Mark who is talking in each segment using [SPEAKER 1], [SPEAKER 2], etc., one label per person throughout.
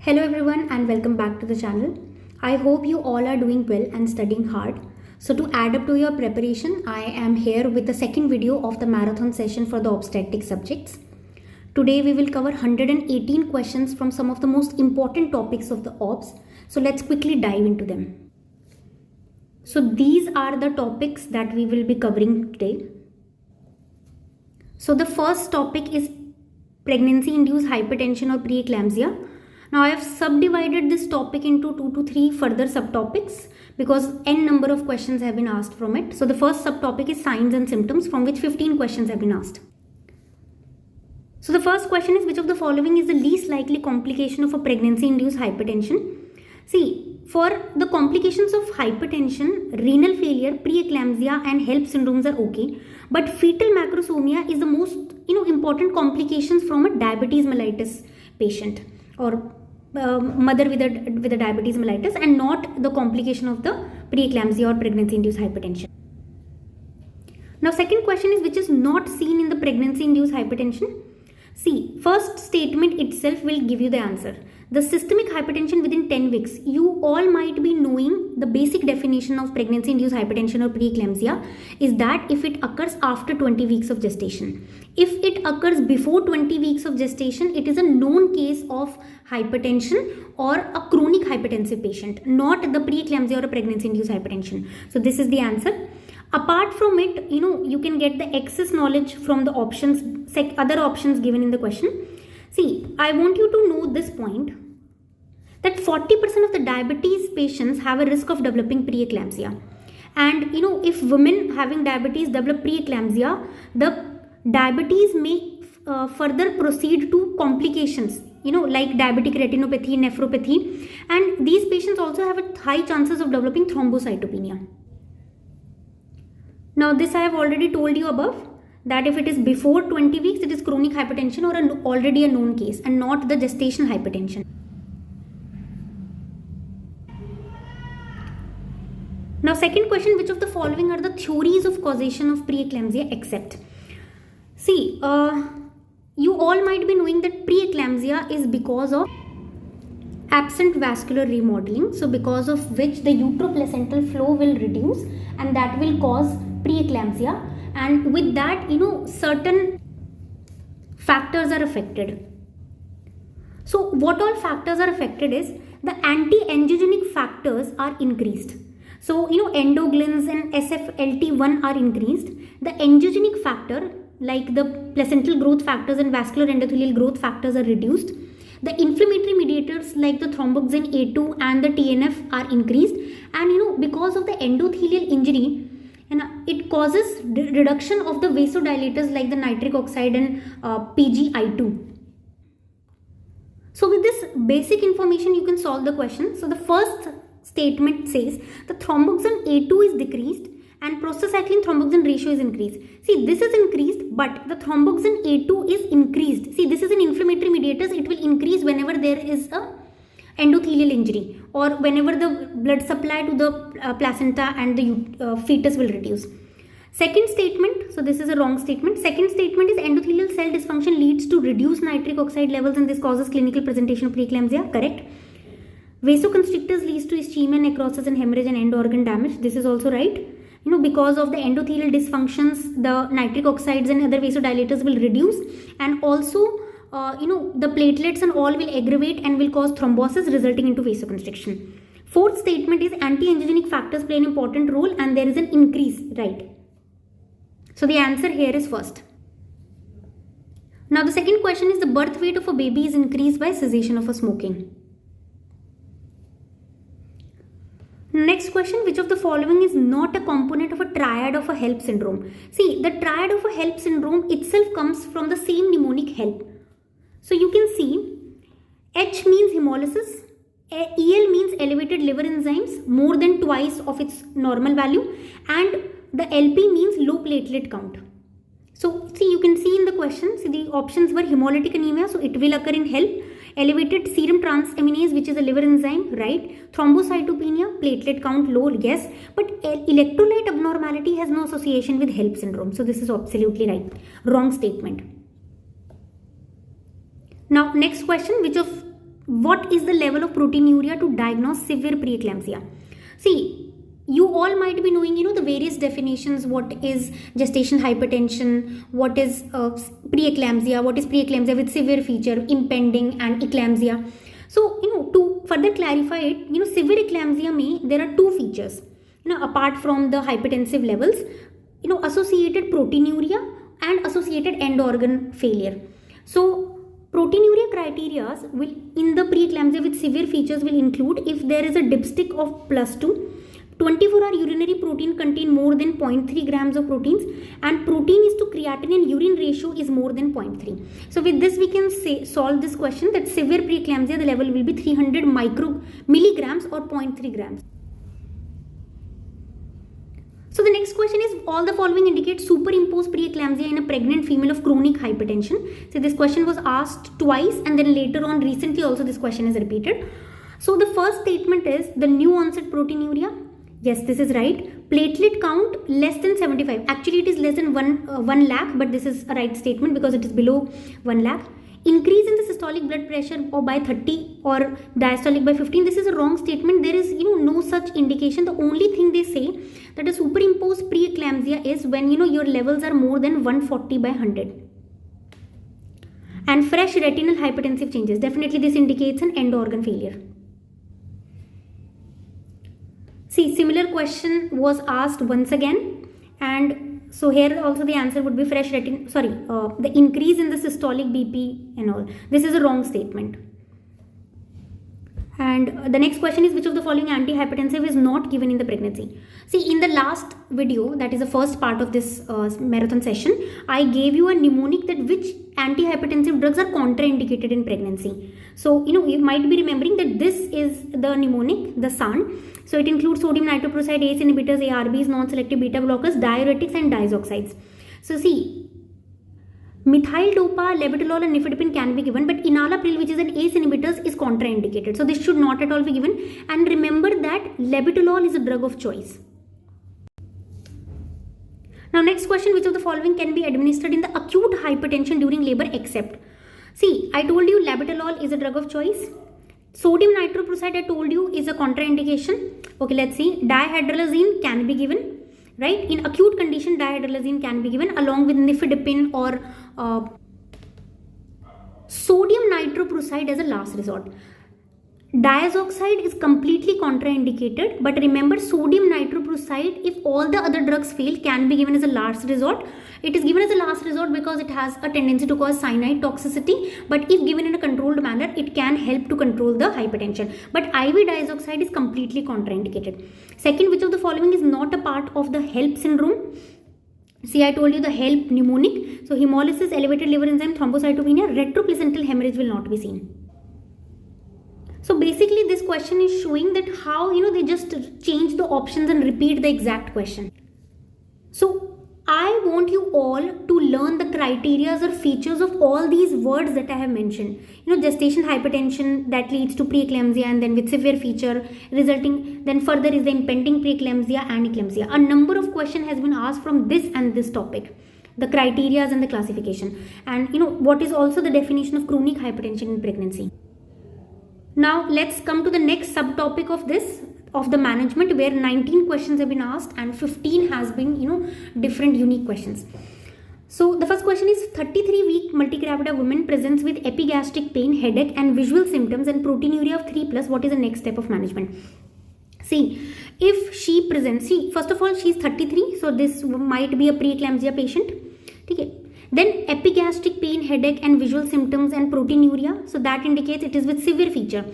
[SPEAKER 1] Hello everyone and welcome back to the channel. I hope you all are doing well and studying hard. So to add up to your preparation, I am here with the second video of the marathon session for the obstetric subjects. Today we will cover 118 questions from some of the most important topics of the OBS. So let's quickly dive into them. So these are the topics that we will be covering today. So the first topic is pregnancy-induced hypertension or preeclampsia. Now I have subdivided this topic into 2 to 3 further subtopics because n number of questions have been asked from it. So the first subtopic is signs and symptoms, from which 15 questions have been asked. So the first question is, which of the following is the least likely complication of a pregnancy-induced hypertension? See, for the complications of hypertension, renal failure, preeclampsia and HELLP syndromes are okay. But fetal macrosomia is the most important complications from a diabetes mellitus patient or mother with a diabetes mellitus, and not the complication of the preeclampsia or pregnancy-induced hypertension. Now second question is, which is not seen in the pregnancy-induced hypertension? See, first statement itself will give you the answer. The systemic hypertension within 10 weeks. You all might be knowing the basic definition of pregnancy-induced hypertension or preeclampsia is that if it occurs after 20 weeks of gestation. If it occurs before 20 weeks of gestation, it is a known case of hypertension or a chronic hypertensive patient, not the preeclampsia or a pregnancy-induced hypertension. So this is the answer. Apart from it, you can get the excess knowledge from the options, other options given in the question. See, I want you to know this point, that 40% of the diabetes patients have a risk of developing preeclampsia. And if women having diabetes develop preeclampsia, the diabetes may further proceed to complications, like diabetic retinopathy, nephropathy, and these patients also have a high chances of developing thrombocytopenia. Now this I have already told you above, that if it is before 20 weeks, it is chronic hypertension or already a known case and not the gestational hypertension. Now second question, which of the following are the theories of causation of preeclampsia except? See, you all might be knowing that preeclampsia is because of absent vascular remodeling, so because of which the uteroplacental flow will reduce and that will cause preeclampsia, and with that certain factors are affected. So what all factors are affected is the anti-angiogenic factors are increased. So endoglins and SFLT1 are increased. The angiogenic factor like the placental growth factors and vascular endothelial growth factors are reduced. The inflammatory mediators like the thromboxane A2 and the TNF are increased, and because of the endothelial injury, it causes reduction of the vasodilators like the nitric oxide and PGI2. So with this basic information, you can solve the question. So the first statement says the thromboxane A2 is decreased and prostacyclin thromboxane ratio is increased. See, this is increased, but the thromboxane A2 is increased. See, this is an inflammatory mediators. It will increase whenever there is a endothelial injury or whenever the blood supply to the placenta and the fetus will reduce. Second statement, so this is a wrong statement. Second statement is endothelial cell dysfunction leads to reduced nitric oxide levels and this causes clinical presentation of preeclampsia. Correct. Vasoconstrictors leads to ischemia, necrosis and hemorrhage and end organ damage. This is also right. Because of the endothelial dysfunctions, the nitric oxides and other vasodilators will reduce, and also the platelets and all will aggravate and will cause thrombosis resulting into vasoconstriction. Fourth statement is anti-angiogenic factors play an important role and there is an increase, right? So the answer here is first. Now the second question is, the birth weight of a baby is increased by cessation of a smoking. Next question, which of the following is not a component of a triad of a HELLP syndrome? See, the triad of a HELLP syndrome itself comes from the same mnemonic HELP. So you can see H means hemolysis, EL means elevated liver enzymes more than twice of its normal value, and the LP means low platelet count. So see, you can see in the question, see the options were hemolytic anemia, so it will occur in HELP. Elevated serum transaminase, which is a liver enzyme, right? Thrombocytopenia, platelet count low, yes. But electrolyte abnormality has no association with HELLP syndrome. So this is absolutely right. Wrong statement. Now next question, which of what is the level of proteinuria to diagnose severe preeclampsia? See, you all might be knowing, the various definitions. What is gestation hypertension? What is preeclampsia? What is preeclampsia with severe feature, impending, and eclampsia? So, to further clarify it, severe eclampsia there are two features. Apart from the hypertensive levels, associated proteinuria and associated end organ failure. So, proteinuria criteria will in the preeclampsia with severe features will include if there is a dipstick of +2, 24-hour urinary protein contain more than 0.3 grams of proteins, and protein is to creatinine urine ratio is more than 0.3. So with this we can solve this question that severe preeclampsia the level will be 300 milligrams or 0.3 grams. So the next question is, all the following indicate superimposed preeclampsia in a pregnant female of chronic hypertension. So this question was asked twice, and then later on recently also this question is repeated. So the first statement is the new onset proteinuria. Yes, this is right. Platelet count less than 75. Actually it is less than 1 lakh, but this is a right statement because it is below 1 lakh. Increase in the systolic blood pressure or by 30 or diastolic by 15. This is a wrong statement. There is no such indication. The only thing they say that a superimposed preeclampsia is when your levels are more than 140 by 100. And fresh retinal hypertensive changes. Definitely this indicates an end organ failure. See, similar question was asked once again, and so here also the answer would be fresh the increase in the systolic BP and all. This is a wrong statement. And the next question is, which of the following antihypertensive is not given in the pregnancy? See, in the last video, that is the first part of this marathon session, I gave you a mnemonic that which antihypertensive drugs are contraindicated in pregnancy. So, you might be remembering that this is the mnemonic, the SAN. So, it includes sodium nitroprusside, ACE inhibitors, ARBs, non-selective beta blockers, diuretics and diazoxides. So, see, methyl dopa, labetalol and nifedipine can be given, but enalapril, which is an ACE inhibitor, is contraindicated. So this should not at all be given. And remember that labetalol is a drug of choice. Now next question, which of the following can be administered in the acute hypertension during labor except? See, I told you labetalol is a drug of choice. Sodium nitroprusside I told you is a contraindication. Okay, let's see. Dihydrolazine can be given. Right? In acute condition, dihydrolazine can be given along with nifedipine or sodium nitroprusside as a last resort. Diazoxide is completely contraindicated, but remember sodium nitroprusside, if all the other drugs fail, can be given as a last resort. It is given as a last resort because it has a tendency to cause cyanide toxicity, but if given in a controlled manner, it can help to control the hypertension. But IV diazoxide is completely contraindicated. Second, which of the following is not a part of the HELP syndrome? See, I told you the HELP mnemonic. So hemolysis, elevated liver enzyme, thrombocytopenia, retroplacental hemorrhage will not be seen. So basically this question is showing that how they just change the options and repeat the exact question. So I want you all to learn the criteria or features of all these words that I have mentioned. Gestation hypertension that leads to preeclampsia, and then with severe feature resulting, then further is the impending preeclampsia and eclampsia. A number of questions has been asked from this and this topic, the criteria and the classification, and what is also the definition of chronic hypertension in pregnancy. Now let's come to the next subtopic of this, of the management, where 19 questions have been asked and 15 has been different unique questions. So the first question is, 33-week multigravida woman presents with epigastric pain, headache and visual symptoms and proteinuria of 3+. What is the next step of management? See, if she presents, first of all, she is 33, so this might be a preeclampsia patient. Okay. Then epigastric pain, headache and visual symptoms and proteinuria. So that indicates it is with severe feature.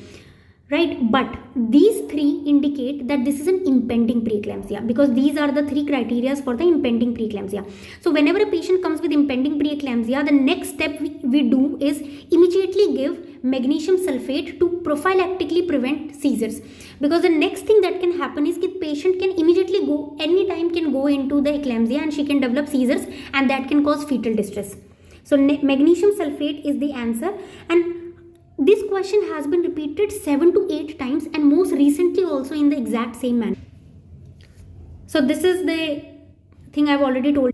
[SPEAKER 1] Right? But these three indicate that this is an impending preeclampsia, because these are the three criteria for the impending preeclampsia. So whenever a patient comes with impending preeclampsia, the next step we do is immediately give magnesium sulfate to prophylactically prevent seizures. Because the next thing that can happen is the patient can immediately go, anytime can go into the eclampsia and she can develop seizures, and that can cause fetal distress. So magnesium sulfate is the answer, and this question has been repeated 7 to 8 times and most recently also in the exact same manner. So this is the thing I've already told.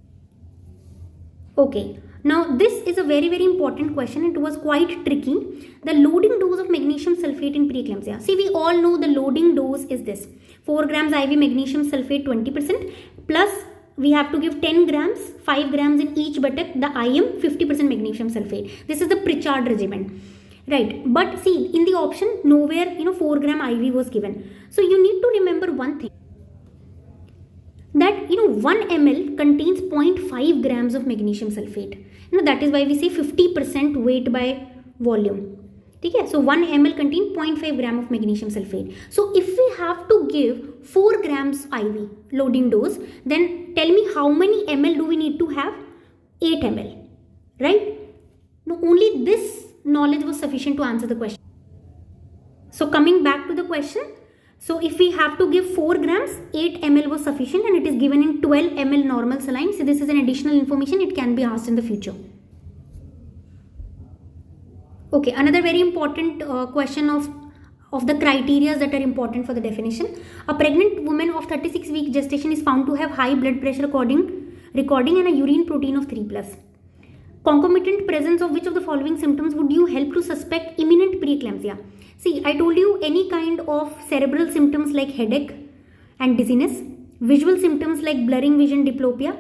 [SPEAKER 1] Okay, Now this is a very very important question. It was quite tricky. The loading dose of magnesium sulfate in preeclampsia. See, we all know the loading dose is this: 4 grams IV magnesium sulfate 20%, plus we have to give 10 grams, 5 grams in each buttock, the IM 50% magnesium sulfate. This is the Pritchard regimen, right? But see, in the option nowhere 4 gram IV was given. So you need to remember one thing, that 1 ml contains 0.5 grams of magnesium sulfate. That is why we say 50% weight by volume. Okay, so 1 ml contains 0.5 gram of magnesium sulfate. So if we have to give 4 grams IV loading dose, then tell me how many ml do we need to have? 8 ml, right? Now only this knowledge was sufficient to answer the question. So coming back to the question, so if we have to give 4 grams, 8 ml was sufficient, and it is given in 12 ml normal saline. So this is an additional information, it can be asked in the future. Okay, another very important question of the criteria that are important for the definition. A pregnant woman of 36-week gestation is found to have high blood pressure recording and a urine protein of 3+. Concomitant presence of which of the following symptoms would you help to suspect imminent preeclampsia? See, I told you any kind of cerebral symptoms like headache and dizziness, visual symptoms like blurring vision, diplopia,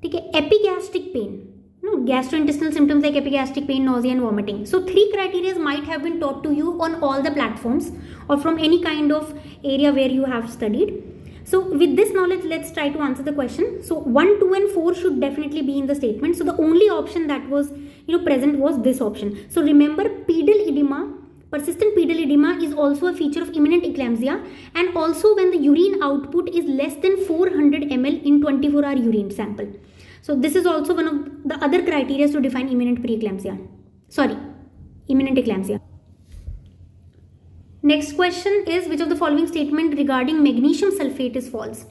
[SPEAKER 1] okay, epigastric pain, gastrointestinal symptoms like epigastric pain, nausea and vomiting. So 3 criteria might have been taught to you on all the platforms or from any kind of area where you have studied. So with this knowledge, let's try to answer the question. So 1, 2 and 4 should definitely be in the statement. So the only option that was present was this option. So remember, pedal edema, persistent pedal edema is also a feature of imminent eclampsia, and also when the urine output is less than 400 ml in 24-hour urine sample. So this is also one of the other criteria to define imminent eclampsia. Next question is, which of the following statement regarding magnesium sulfate is false?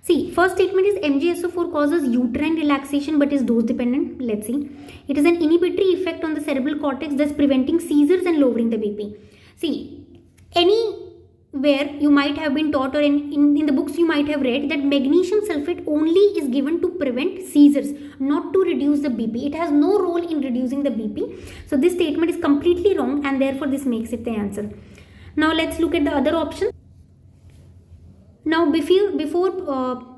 [SPEAKER 1] See, first statement is MgSO4 causes uterine relaxation but is dose dependent. Let's see. It is an inhibitory effect on the cerebral cortex, thus preventing seizures and lowering the BP. See, anywhere you might have been taught, or in the books you might have read, that magnesium sulfate only is given to prevent seizures, not to reduce the BP. It has no role in reducing the BP. So this statement is completely wrong, and therefore this makes it the answer. Now let's look at the other option. Now before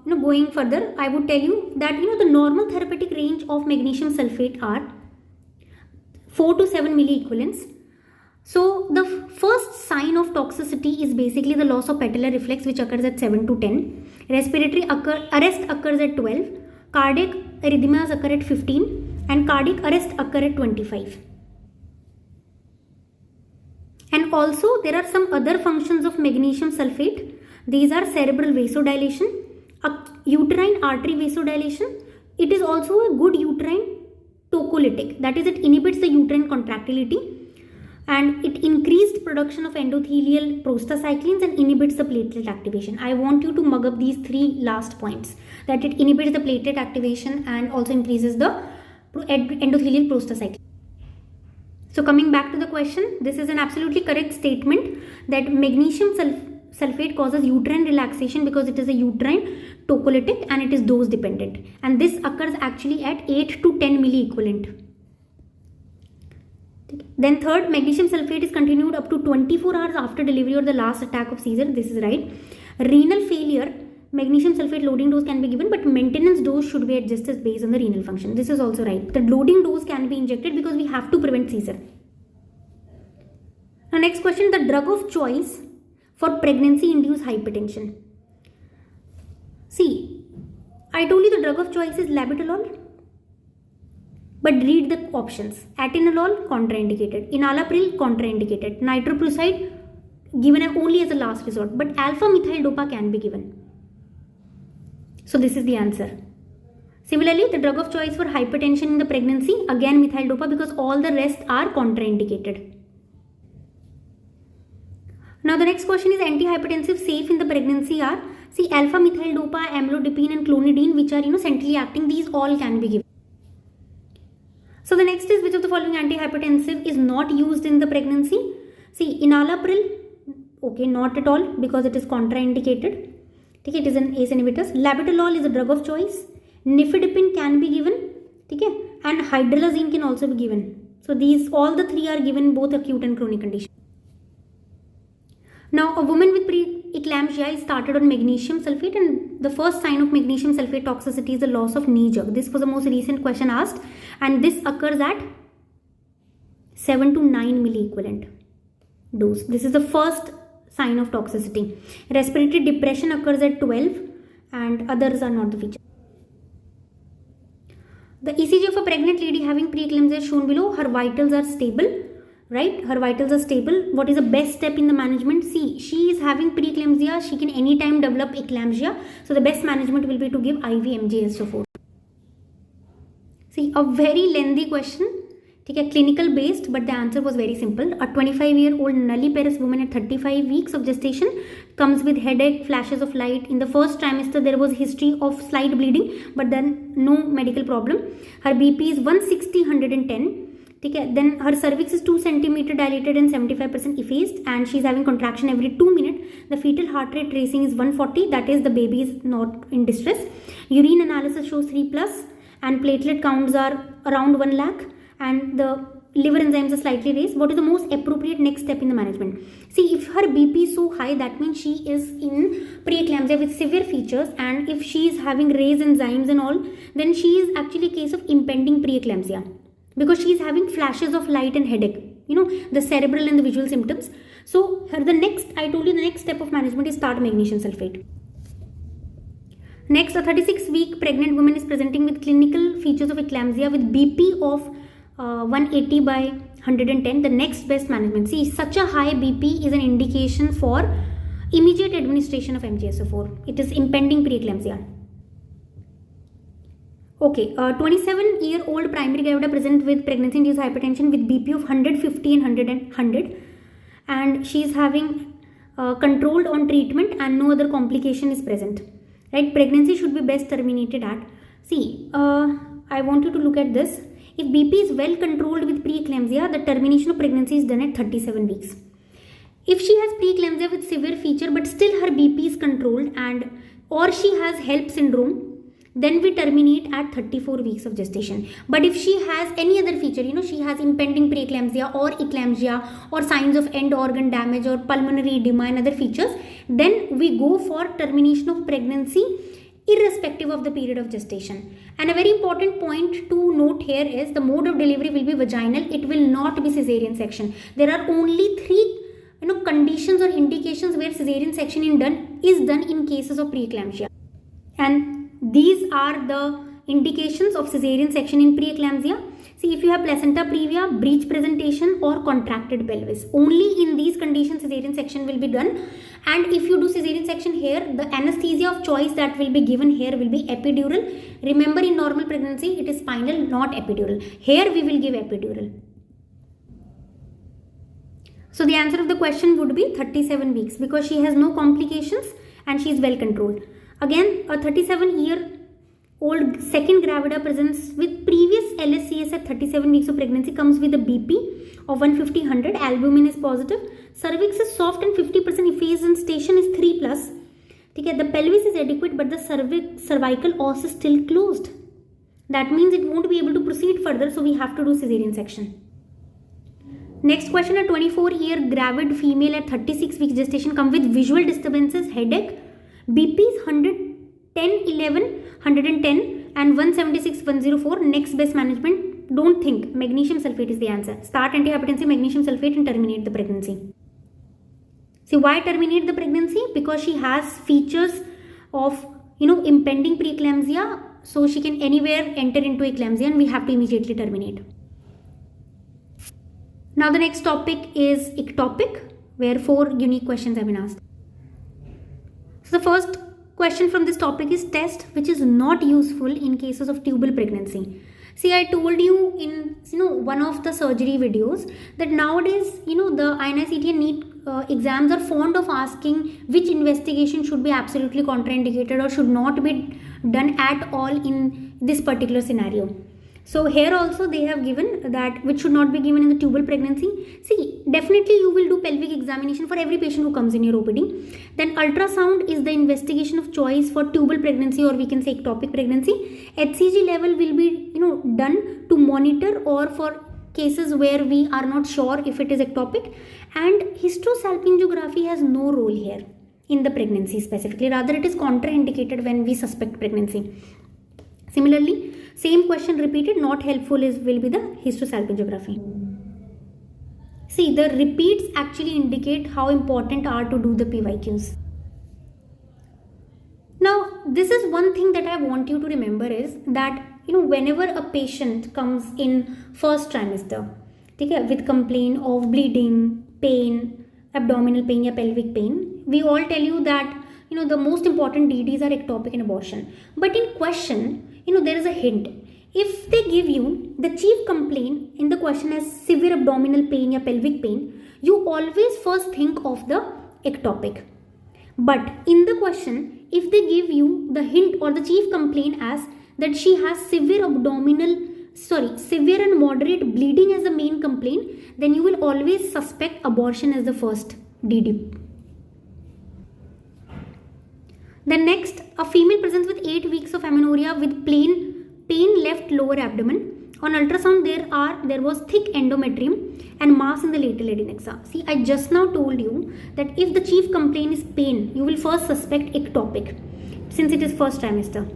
[SPEAKER 1] going further, I would tell you that the normal therapeutic range of magnesium sulfate are 4 to 7 milliequivalents. So the first sign of toxicity is basically the loss of patellar reflex, which occurs at 7 to 10. Respiratory arrest occurs at 12. Cardiac arrhythmias occur at 15, and cardiac arrest occur at 25. And also there are some other functions of magnesium sulfate. These are cerebral vasodilation, uterine artery vasodilation. It is also a good uterine tocolytic, that is, it inhibits the uterine contractility, and it increased production of endothelial prostacyclins and inhibits the platelet activation. I want you to mug up these 3 last points, that it inhibits the platelet activation and also increases the endothelial prostacyclin. So coming back to the question, this is an absolutely correct statement that magnesium sulfate causes uterine relaxation because it is a uterine tocolytic and it is dose dependent, and this occurs actually at 8 to 10 milliequivalent. Then third, magnesium sulfate is continued up to 24 hours after delivery or the last attack of seizure. This is right. Renal failure, magnesium sulfate loading dose can be given, but maintenance dose should be adjusted based on the renal function. This is also right. The loading dose can be injected because we have to prevent seizure. Now next question, the drug of choice for pregnancy induced hypertension. See, I told you the drug of choice is labetalol, but read the options. Atenolol, contraindicated. Enalapril, contraindicated. Nitroprusside, given only as a last resort, but alpha methyl dopa can be given. So this is the answer. Similarly, the drug of choice for hypertension in the pregnancy, again methyl dopa, because all the rest are contraindicated. Now the next question is, antihypertensive safe in the pregnancy are, see, alpha methyl dopa, amlodipine and clonidine, which are centrally acting. These all can be given. So the next is, which of the following antihypertensive is not used in the pregnancy? See, enalapril, okay, not at all, because it is contraindicated. Okay, it is an ACE inhibitor. Labetalol is a drug of choice. Nifedipine can be given. Okay, and hydralazine can also be given. So these, all the three are given in both acute and chronic conditions. Now, a woman with preeclampsia is started on magnesium sulfate, and the first sign of magnesium sulfate toxicity is the loss of knee jerk. This was the most recent question asked, and this occurs at 7 to 9 milliequivalent dose. This is the first sign of toxicity. Respiratory depression occurs at 12, and others are not the feature. The ECG of a pregnant lady having preeclampsia is shown below. Her vitals are stable. Right, her vitals are stable. What is the best step in the management? See, she is having preeclampsia. She can anytime develop eclampsia. So the best management will be to give IV MgSO4. See, a very lengthy question. Okay, clinical based, but the answer was very simple. A 25-year-old nulliparous woman at 35 weeks of gestation comes with headache, flashes of light. In the first trimester, there was history of slight bleeding, but then no medical problem. Her BP is 160/110. Okay, then her cervix is 2 cm dilated and 75% effaced, and she's having contraction every 2 minutes. The fetal heart rate tracing is 140, that is the baby is not in distress. Urine analysis shows 3+, and platelet counts are around 1 lakh, and the liver enzymes are slightly raised. What is the most appropriate next step in the management? See, if her BP is so high, that means she is in preeclampsia with severe features, and if she is having raised enzymes and all, then she is actually a case of impending preeclampsia, because she is having flashes of light and headache, the cerebral and the visual symptoms. So I told you the next step of management is start magnesium sulfate. Next, a 36-week pregnant woman is presenting with clinical features of eclampsia with BP of 180/110. The next best management. See, such a high BP is an indication for immediate administration of MgSO4. It is impending preeclampsia. Okay, a 27-year-old primary gravida present with pregnancy-induced hypertension with BP of 150 and 100, and she is having controlled on treatment and no other complication is present. Right, pregnancy should be best terminated at. See, I want you to look at this. If BP is well controlled with preeclampsia, the termination of pregnancy is done at 37 weeks. If she has preeclampsia with severe feature but still her BP is controlled, and or she has HELLP syndrome, then we terminate at 34 weeks of gestation. But if she has any other feature, she has impending preeclampsia or eclampsia or signs of end organ damage or pulmonary edema and other features, then we go for termination of pregnancy irrespective of the period of gestation. And a very important point to note here is the mode of delivery will be vaginal. It will not be cesarean section. There are only 3 conditions or indications where cesarean section is done in cases of preeclampsia. And these are the indications of cesarean section in preeclampsia. See, if you have placenta previa, breech presentation or contracted pelvis, only in these conditions cesarean section will be done. And if you do cesarean section here, the anesthesia of choice that will be given here will be epidural. Remember, in normal pregnancy, it is spinal, not epidural. Here we will give epidural. So the answer of the question would be 37 weeks because she has no complications and she is well controlled. Again, a 37-year-old second gravida presents with previous LSCS at 37 weeks of pregnancy, comes with a BP of 150/100, albumin is positive, cervix is soft and 50% effaced and station is 3+. Okay, the pelvis is adequate but the cervical os is still closed. That means it won't be able to proceed further, so we have to do cesarean section. Next question, a 24-year gravid female at 36 weeks gestation come with visual disturbances, headache, BP is 110/11, 110 and 176/104. Next best management, don't think, magnesium sulfate is the answer. Start antihypertensive magnesium sulfate and terminate the pregnancy. See, why terminate the pregnancy? Because she has features of impending preeclampsia, so she can anywhere enter into eclampsia and we have to immediately terminate. Now the next topic is ectopic, where 4 unique questions have been asked. So the first question from this topic is test which is not useful in cases of tubal pregnancy. See, I told you in one of the surgery videos that nowadays the INI-CT and NEET exams are fond of asking which investigation should be absolutely contraindicated or should not be done at all in this particular scenario. So here also they have given that which should not be given in the tubal pregnancy. See, definitely you will do pelvic examination for every patient who comes in your OPD. Then ultrasound is the investigation of choice for tubal pregnancy, or we can say ectopic pregnancy. HCG level will be done to monitor or for cases where we are not sure if it is ectopic. And hysterosalpingography has no role here in the pregnancy specifically, rather it is contraindicated when we suspect pregnancy. Similarly, same question repeated, not helpful will be the hysterosalpingography. See, the repeats actually indicate how important are to do the PYQs. Now, this is one thing that I want you to remember is that whenever a patient comes in first trimester, with complaint of bleeding, pain, abdominal pain or pelvic pain, we all tell you that the most important DDs are ectopic and abortion. But in question, there is a hint. If they give you the chief complaint in the question as severe abdominal pain or pelvic pain, you always first think of the ectopic. But in the question, if they give you the hint or the chief complaint as that she has severe and moderate bleeding as the main complaint, then you will always suspect abortion as the first DD. Then next, a female presents with 8 weeks of amenorrhea with pain left lower abdomen. On ultrasound, there was thick endometrium and mass in the lateral adnexa. See, I just now told you that if the chief complaint is pain, you will first suspect ectopic since it is first trimester.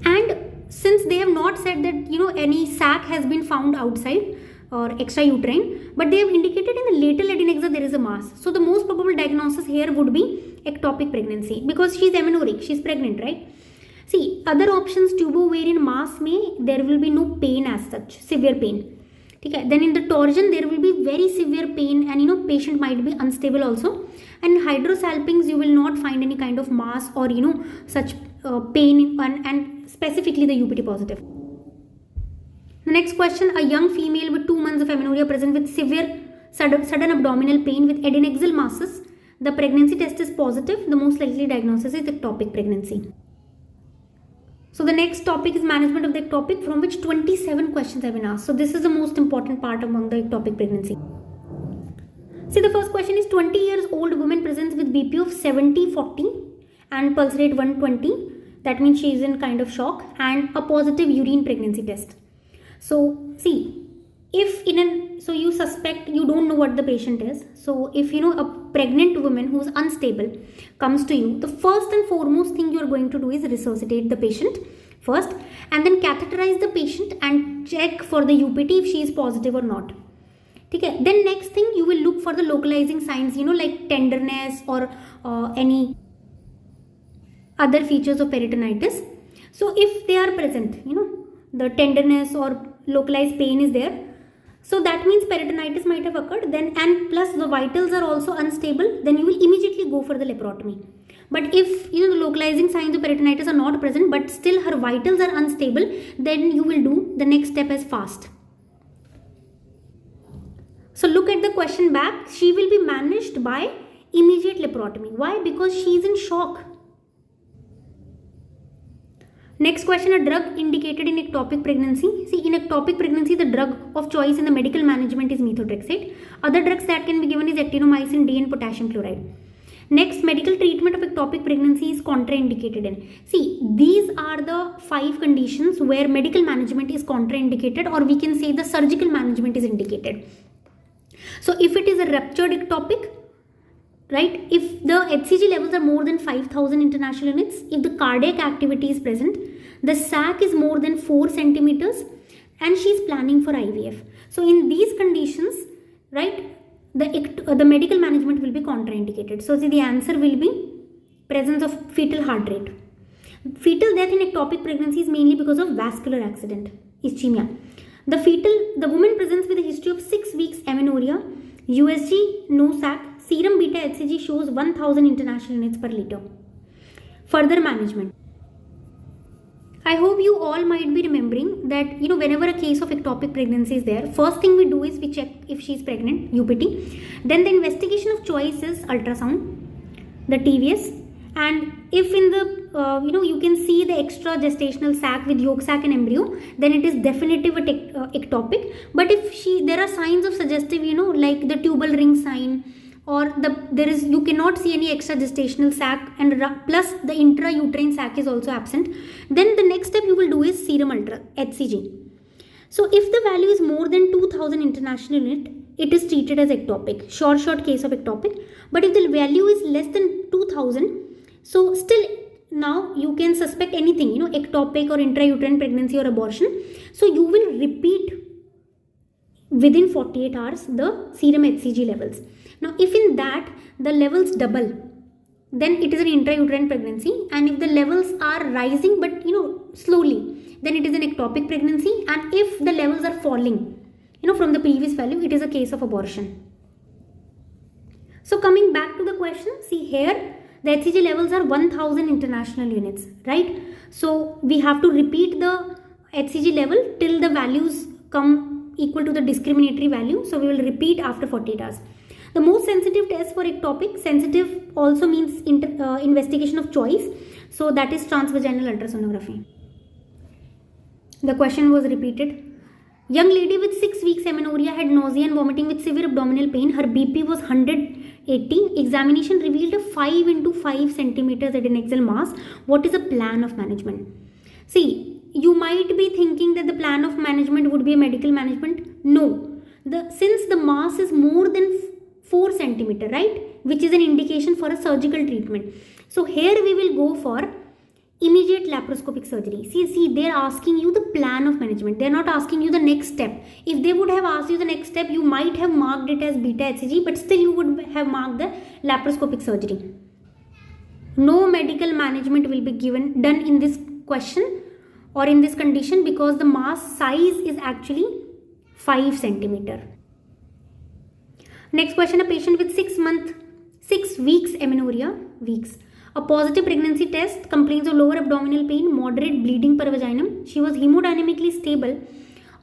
[SPEAKER 1] And since they have not said that any sac has been found outside or extrauterine, but they have indicated in the lateral adnexa there is a mass. So the most probable diagnosis here would be ectopic pregnancy because she is amenorrheic, she is pregnant, right? See, other options, tubo-ovarian mass there will be no pain as such, severe pain. Okay. Then in the torsion, there will be very severe pain and patient might be unstable also. And hydrosalpinx, you will not find any kind of mass or such pain and specifically the UPT positive. The next question, a young female with 2 months of amenorrhea present with severe sudden abdominal pain with adnexal masses. The pregnancy test is positive. The most likely diagnosis is ectopic pregnancy. So the next topic is management of the ectopic, from which 27 questions have been asked. So this is the most important part among the ectopic pregnancy. See, the first question is 20 years old woman presents with BP of 70/40 and pulse rate 120. That means she is in kind of shock and a positive urine pregnancy test. So see, if you suspect, you don't know what the patient is. So if a pregnant woman who is unstable comes to you, the first and foremost thing you are going to do is resuscitate the patient first and then catheterize the patient and check for the UPT if she is positive or not. Okay. Then next thing, you will look for the localizing signs, like tenderness or any other features of peritonitis. So if they are present, the tenderness or localized pain is there, so that means peritonitis might have occurred then, and plus the vitals are also unstable, then you will immediately go for the laparotomy. But if the localizing signs of peritonitis are not present but still her vitals are unstable, then you will do the next step as fast. So look at the question back. She will be managed by immediate laparotomy. Why? Because she is in shock. Next question, a drug indicated in ectopic pregnancy. See, in ectopic pregnancy, the drug of choice in the medical management is methotrexate. Other drugs that can be given is actinomycin D and potassium chloride. Next, medical treatment of ectopic pregnancy is contraindicated in. See, these are the 5 conditions where medical management is contraindicated, or we can say the surgical management is indicated. So if it is a ruptured ectopic, right, if the HCG levels are more than 5,000 international units, if the cardiac activity is present, the sac is more than 4 centimeters, and she is planning for IVF. So in these conditions, right, the medical management will be contraindicated. So see, the answer will be presence of fetal heart rate. Fetal death in ectopic pregnancy is mainly because of vascular accident, ischemia. The woman presents with a history of 6 weeks amenorrhea, USG no sac, serum beta HCG shows 1000 international units per liter. Further management. I hope you all might be remembering that whenever a case of ectopic pregnancy is there, first thing we do is we check if she is pregnant, UPT. Then the investigation of choice is ultrasound, the TVS, and if in the you can see the extra gestational sac with yolk sac and embryo, then it is definitive ectopic. But if there are signs of suggestive, like the tubal ring sign, or you cannot see any extra gestational sac, and plus the intrauterine sac is also absent, then the next step you will do is serum ultra, HCG. So if the value is more than 2000 international unit, it is treated as ectopic, short case of ectopic. But if the value is less than 2000, so still now you can suspect anything, ectopic or intrauterine pregnancy or abortion. So you will repeat within 48 hours the serum HCG levels. Now if in that the levels double, then it is an intrauterine pregnancy, and if the levels are rising but slowly, then it is an ectopic pregnancy, and if the levels are falling from the previous value, it is a case of abortion. So coming back to the question, see here the HCG levels are 1000 international units, right? So we have to repeat the HCG level till the values come equal to the discriminatory value. So we will repeat after 48 hours. The most sensitive test for ectopic, sensitive also means investigation of choice. So that is transvaginal ultrasonography. The question was repeated. Young lady with 6 weeks amenorrhea had nausea and vomiting with severe abdominal pain. Her BP was 180. Examination revealed a 5 into 5 centimeters adnexal mass. What is the plan of management? See, you might be thinking that the plan of management would be a medical management. No. Since the mass is more than 4 centimeter, right, which is an indication for a surgical treatment. So here we will go for immediate laparoscopic surgery. See, they are asking you the plan of management. They are not asking you the next step. If they would have asked you the next step, you might have marked it as beta HCG, but still you would have marked the laparoscopic surgery. No medical management will be done in this question or in this condition, because the mass size is actually 5 centimeter. Next question, a patient with 6 weeks amenorrhea, a positive pregnancy test, complaints of lower abdominal pain, moderate bleeding per vaginum. She was hemodynamically stable.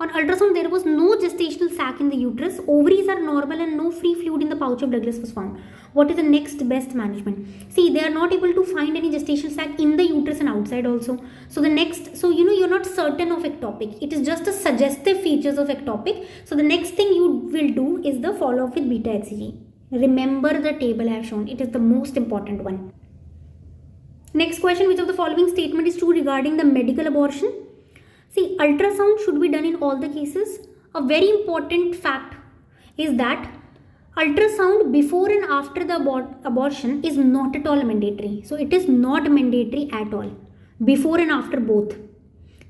[SPEAKER 1] On ultrasound, there was no gestational sac in the uterus. Ovaries are normal and no free fluid in the pouch of Douglas was found. What is the next best management? See, they are not able to find any gestational sac in the uterus and outside also. So you're not certain of ectopic. It is just a suggestive features of ectopic. So the next thing you will do is the follow-up with beta HCG. Remember the table I have shown. It is the most important one. Next question, which of the following statement is true regarding the medical abortion? See, ultrasound should be done in all the cases. A very important fact is that ultrasound before and after the abortion is not at all mandatory. So it is not mandatory at all. Before and after both.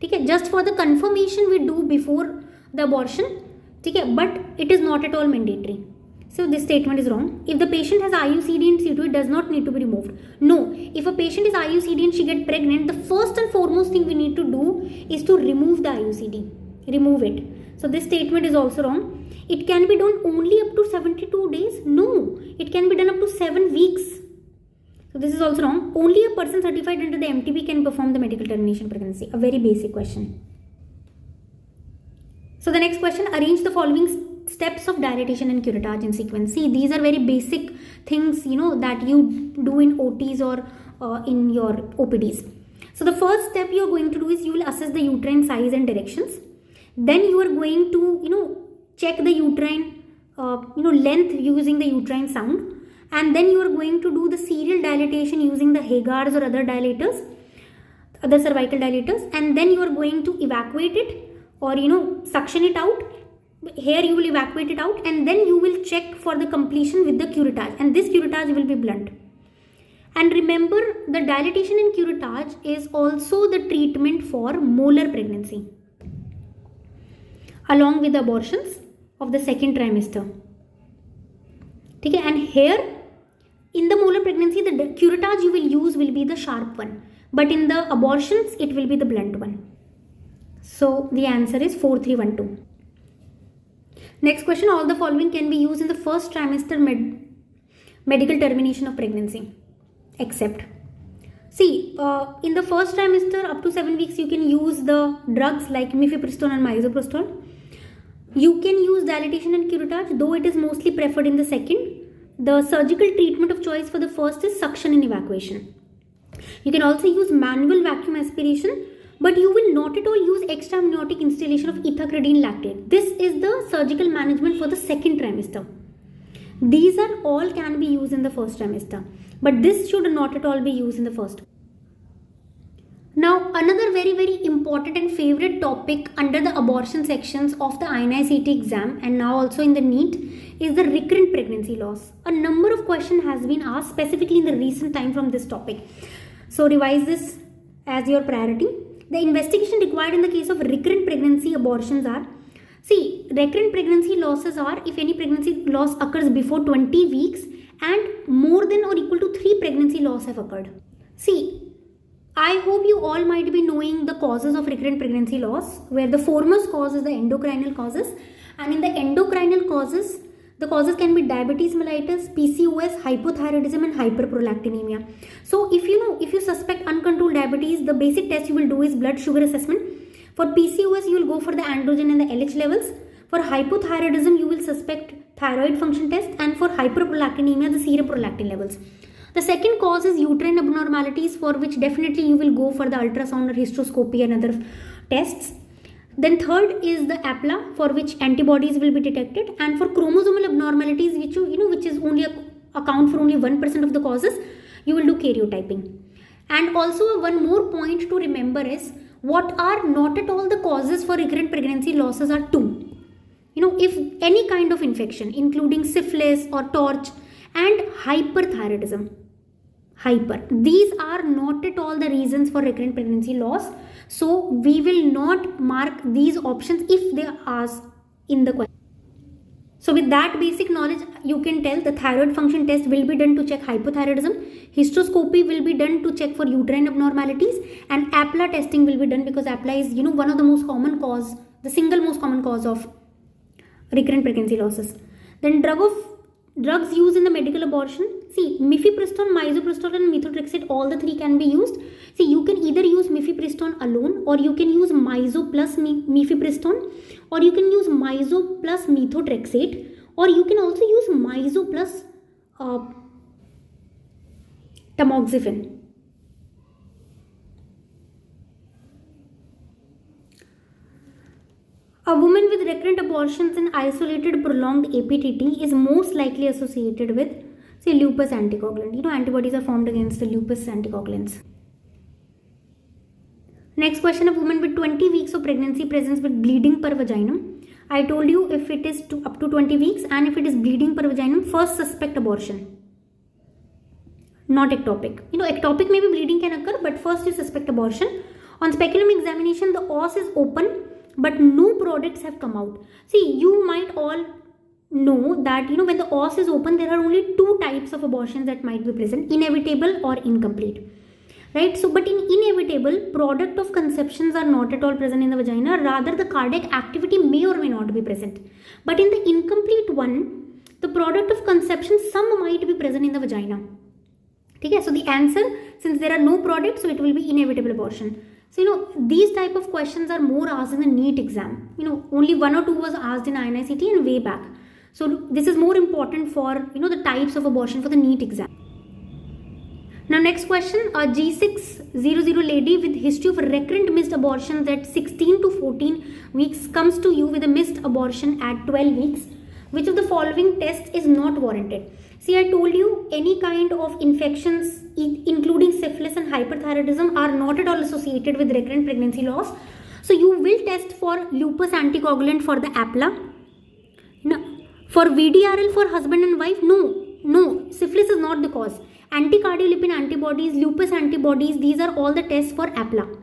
[SPEAKER 1] Okay? Just for the confirmation we do before the abortion. Okay? But it is not at all mandatory. So this statement is wrong. If the patient has IUCD in situ, it does not need to be removed. No. If a patient is IUCD and she gets pregnant, the first and foremost thing we need to do is to remove the IUCD. Remove it. So this statement is also wrong. It can be done only up to 72 days. No. It can be done up to 7 weeks. So this is also wrong. Only a person certified under the MTB can perform the medical termination pregnancy. A very basic question. So the next question, arrange the following steps of dilatation and curettage in sequence. See, these are very basic things, that you do in OTs or in your OPDs. So the first step you are going to do is you will assess the uterine size and directions. Then you are going to, check the uterine, length using the uterine sound. And then you are going to do the serial dilatation using the Hagar's or other dilators, other cervical dilators. And then you are going to evacuate it or, suction it out. Here you will evacuate it out, and then you will check for the completion with the curettage, and this curettage will be blunt. And remember, the dilatation and curettage is also the treatment for molar pregnancy along with the abortions of the second trimester. Okay, and here in the molar pregnancy, the curettage you will use will be the sharp one, but in the abortions it will be the blunt one. So the answer is 4312. Next question, all the following can be used in the first trimester medical termination of pregnancy, except. See, in the first trimester up to 7 weeks, you can use the drugs like mifepristone and misoprostol. You can use dilatation and curettage, though it is mostly preferred in the second. The surgical treatment of choice for the first is suction and evacuation. You can also use manual vacuum aspiration, but you will not at all use extra-amniotic instillation of ethacridine lactate. This is the surgical management for the second trimester. These are all can be used in the first trimester, but this should not at all be used in the first. Now, another very important and favorite topic under the abortion sections of the INI-CET exam and now also in the NEET is the recurrent pregnancy loss. A number of questions has been asked specifically in the recent time from this topic. So revise this as your priority. The investigation required in the case of recurrent pregnancy abortions are, see, recurrent pregnancy losses are if any pregnancy loss occurs before 20 weeks and more than or equal to 3 pregnancy loss have occurred. See, I hope you all might be knowing the causes of recurrent pregnancy loss, where the foremost cause is the endocrinal causes, and in the endocrinal causes, the causes can be diabetes mellitus, PCOS, hypothyroidism and hyperprolactinemia. So if you suspect uncontrolled diabetes, the basic test you will do is blood sugar assessment. For PCOS, you will go for the androgen and the LH levels. For hypothyroidism, you will suspect thyroid function test, and for hyperprolactinemia, the serum prolactin levels. The second cause is uterine abnormalities, for which definitely you will go for the ultrasound or hysteroscopy and other tests. Then third is the APLA, for which antibodies will be detected, and for chromosomal abnormalities, which is only account for only 1% of the causes, you will do karyotyping. And also one more point to remember is what are not at all the causes for recurrent pregnancy losses are two. If any kind of infection, including syphilis or torch and hyperthyroidism. These are not at all the reasons for recurrent pregnancy loss. So we will not mark these options if they are asked in the question. So with that basic knowledge, you can tell the thyroid function test will be done to check hypothyroidism. Hysteroscopy will be done to check for uterine abnormalities, and APLA testing will be done because APLA is one of the most common cause, the single most common cause of recurrent pregnancy losses. Then drugs used in the medical abortion. See, mifepristone, misoprostol and methotrexate, all the three can be used. See, you can either use mifepristone alone, or you can use miso plus mifepristone, or you can use miso plus methotrexate, or you can also use miso plus tamoxifen. A woman with recurrent abortions and isolated prolonged APTT is most likely associated with, say, lupus anticoagulant. Antibodies are formed against the lupus anticoagulants. Next question, a woman with 20 weeks of pregnancy presents with bleeding per vaginum. I told you if it is up to 20 weeks and if it is bleeding per vaginum, first suspect abortion. Not ectopic. Ectopic maybe bleeding can occur, but first you suspect abortion. On speculum examination, the os is open, but no products have come out. See, you might all know that when the os is open, there are only two types of abortions that might be present: inevitable or incomplete, right? So but in inevitable, product of conceptions are not at all present in the vagina, rather the cardiac activity may or may not be present. But in the incomplete one, the product of conception, some might be present in the vagina. Okay, so the answer, since there are no products, so it will be inevitable abortion. So, these type of questions are more asked in the NEET exam. Only 1 or 2 was asked in INI-CET and way back. So, this is more important for, the types of abortion for the NEET exam. Now, next question, a G600 lady with history of recurrent missed abortions at 16 to 14 weeks comes to you with a missed abortion at 12 weeks. Which of the following tests is not warranted? See, I told you any kind of infections, including syphilis and hyperthyroidism, are not at all associated with recurrent pregnancy loss. So you will test for lupus anticoagulant for the APLA. For VDRL for husband and wife, no, syphilis is not the cause. Anticardiolipin antibodies, lupus antibodies, these are all the tests for APLA.